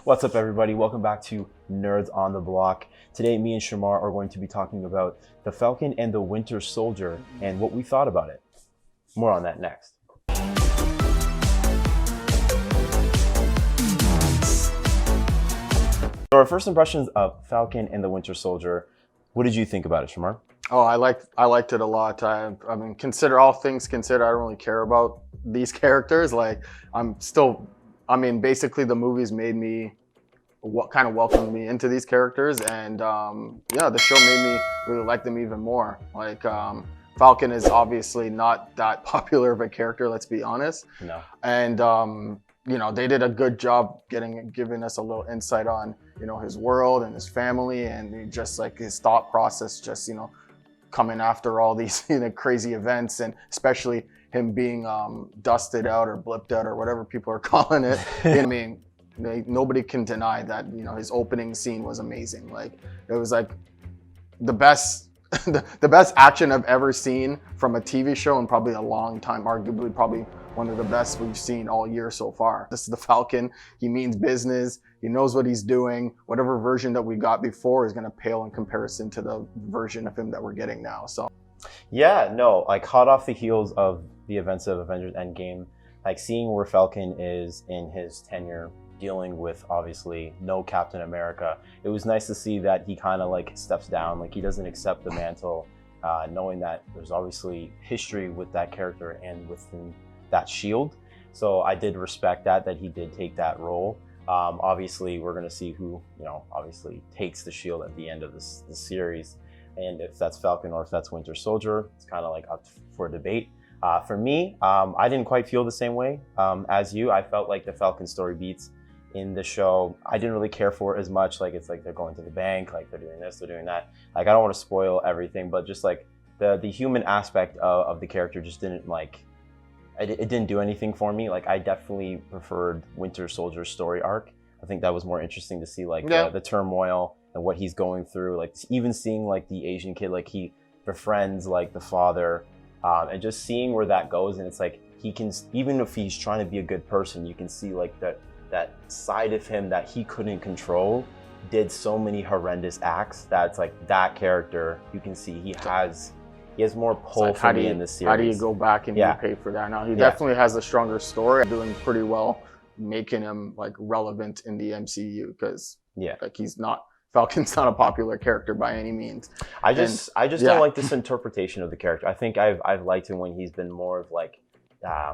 What's up, everybody? Welcome back to Nerds on the Block. Today, me and Shamar are going to be talking about the Falcon and the Winter Soldier and what we thought about it. More on that next. So our first impressions of Falcon and the Winter Soldier, what did you think about it, Shamar? Oh, I liked it a lot. I mean, consider all things considered, I don't really care about these characters. Basically the movies made me kind of welcomed me into these characters, and the show made me really like them even more. Falcon is obviously not that popular of a character, let's be honest. No. And they did a good job giving us a little insight on his world and his family, and just like his thought process, just coming after all these crazy events, and especially him being dusted out or blipped out or whatever people are calling it. I mean, nobody can deny that his opening scene was amazing. Like, it was like the best the best action I've ever seen from a TV show in probably a long time. Arguably, probably one of the best we've seen all year so far. This is the Falcon. He means business. He knows what he's doing. Whatever version that we got before is going to pale in comparison to the version of him that we're getting now. So, yeah, no, like hot off the heels of the events of Avengers Endgame, like seeing where Falcon is in his tenure, dealing with obviously no Captain America, it was nice to see that he kind of like steps down, like he doesn't accept the mantle, knowing that there's obviously history with that character and within that shield. So I did respect that he did take that role. Obviously we're going to see who obviously takes the shield at the end of this series, and if that's Falcon or if that's Winter Soldier, it's kind of like up for debate. For me, I didn't quite feel the same way as you. I felt like the Falcon story beats in the show, I didn't really care for it as much. Like, it's like they're going to the bank, like they're doing this, they're doing that. Like, I don't want to spoil everything, but just like the human aspect of the character just didn't it didn't do anything for me. Like, I definitely preferred Winter Soldier's story arc. I think that was more interesting to see the turmoil and what he's going through. Like, even seeing like the Asian kid, like he befriends like the father, and just seeing where that goes. And it's like he can, even if he's trying to be a good person, you can see like that side of him that he couldn't control did so many horrendous acts that it's like that character, you can see he has more pull for me in this series. How do you go back and get paid for that? Now he definitely has a stronger story, doing pretty well, making him like relevant in the MCU, because Falcon's not a popular character by any means. I just don't like this interpretation of the character. I think I've liked him when he's been more of like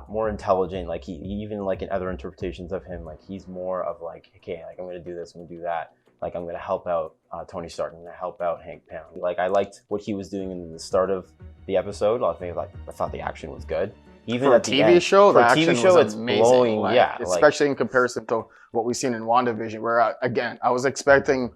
more intelligent. Like he even like in other interpretations of him, like he's more of like, okay, like I'm gonna do this, I'm gonna do that. Like I'm gonna help out Tony Stark, I'm gonna help out Hank Pym. Like I liked what he was doing in the start of the episode. I thought the action was good. Even for at a TV show, the action was it's amazing. Blowing, especially in comparison to what we've seen in WandaVision, where again I was expecting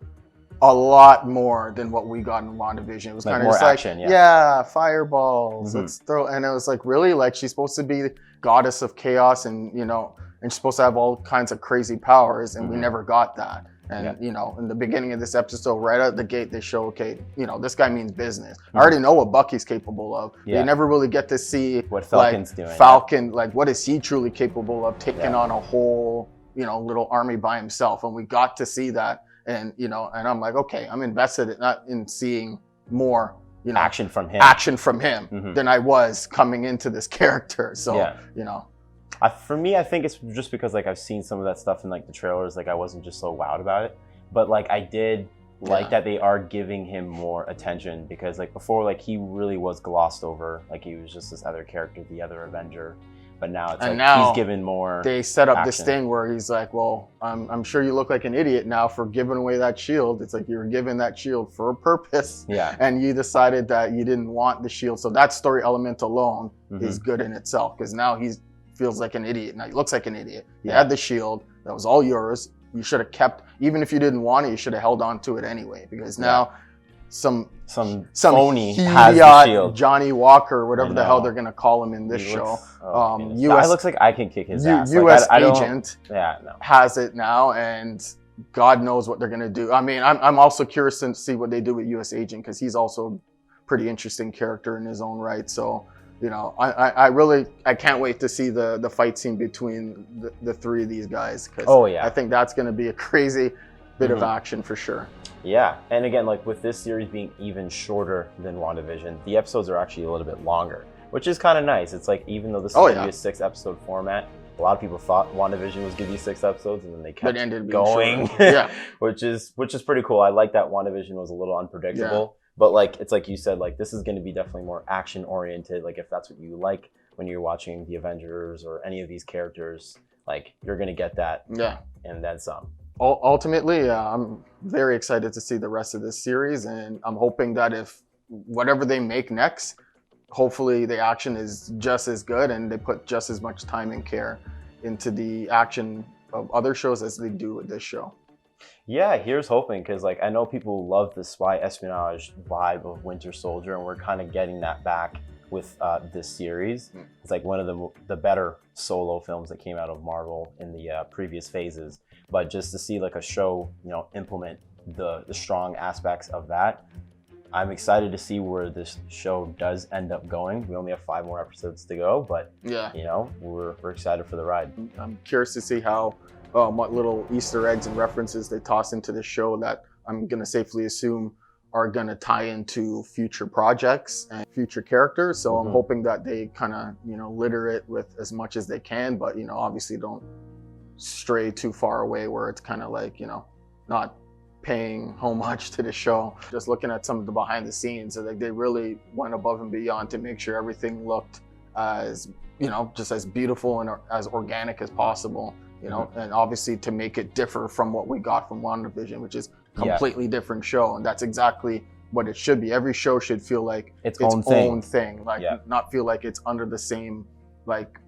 a lot more than what we got in WandaVision. It was kind of more just action, like, fireballs, let's throw, and it was like, really? Like, she's supposed to be the goddess of chaos, and and she's supposed to have all kinds of crazy powers, and we never got that. And in the beginning of this episode, right out the gate, they show, okay, this guy means business. I already know what Bucky's capable of. You never really get to see what Falcon's doing. Falcon, like, what is he truly capable of, taking on a whole, little army by himself. And we got to see that. And and I'm like, okay, I'm invested in seeing more, action from him than I was coming into this character. So for me, I think it's just because like I've seen some of that stuff in like the trailers. Like I wasn't just so wowed about it, but like I did like that they are giving him more attention, because like before, like he really was glossed over. Like he was just this other character, the other Avenger. But now it's he's given more. They set up action. This thing where he's like, well, I'm sure you look like an idiot now for giving away that shield. It's like you were given that shield for a purpose. Yeah. And you decided that you didn't want the shield. So that story element alone is good in itself, because now he feels like an idiot. Now he looks like an idiot. You had the shield. That was all yours. You should have kept, even if you didn't want it, you should have held on to it anyway, because now some phony has the shield. Johnny Walker, whatever the hell they're gonna call him in this show. US, looks like I can kick his ass. US agent has it now, and God knows what they're gonna do. I mean, I'm also curious to see what they do with US agent, because he's also a pretty interesting character in his own right. So you know, I can't wait to see the fight scene between the three of these guys, because Oh yeah. I think that's going to be a crazy bit of action for sure. Yeah, and again, like with this series being even shorter than WandaVision, the episodes are actually a little bit longer, which is kind of nice. It's like, even though this is going to be a 6-episode format, a lot of people thought WandaVision was going to be 6 episodes, and then they kept going. Yeah, which is pretty cool. I like that WandaVision was a little unpredictable, but like, it's like you said, like this is going to be definitely more action oriented. Like if that's what you like when you're watching the Avengers or any of these characters, like you're going to get that. Yeah, and then some. Ultimately, I'm very excited to see the rest of this series, and I'm hoping that if whatever they make next, hopefully the action is just as good and they put just as much time and care into the action of other shows as they do with this show. Yeah, here's hoping, because like I know people love the spy espionage vibe of Winter Soldier, and we're kind of getting that back with this series. It's like one of the better solo films that came out of Marvel in the previous phases. But just to see like a show, you know, implement the strong aspects of that, I'm excited to see where this show does end up going. We only have 5 more episodes to go, but yeah, you know, we're excited for the ride. I'm curious to see how what little Easter eggs and references they toss into the show that I'm gonna safely assume are gonna tie into future projects and future characters. So I'm hoping that they kind of, you know, litter it with as much as they can, but you know, obviously don't stray too far away where it's kind of like, you know, not paying homage to the show. Just looking at some of the behind the scenes, like they really went above and beyond to make sure everything looked as, you know, just as beautiful and as organic as possible, you know, and obviously to make it differ from what we got from WandaVision, which is completely different show. And that's exactly what it should be. Every show should feel like its own thing. Like not feel like it's under the same like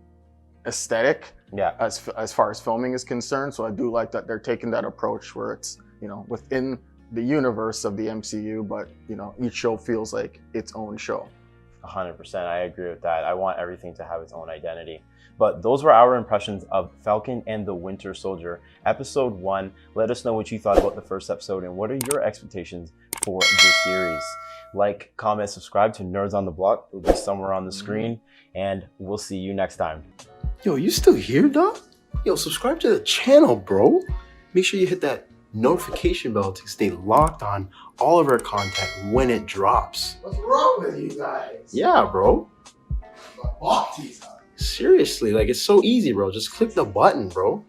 aesthetic as far as filming is concerned. So I do like that they're taking that approach where it's, you know, within the universe of the MCU, but you know, each show feels like its own show. 100%, I agree with that. I want everything to have its own identity. But those were our impressions of Falcon and the Winter Soldier, episode 1. Let us know what you thought about the first episode and what are your expectations for this series. Like, comment, subscribe to Nerds on the Block. It'll be somewhere on the screen, and we'll see you next time. Yo, you still here, dog? Yo, subscribe to the channel, bro. Make sure you hit that notification bell to stay locked on all of our content when it drops. What's wrong with you guys? Yeah, bro. Seriously, Seriously, like it's so easy, bro. Just click the button, bro.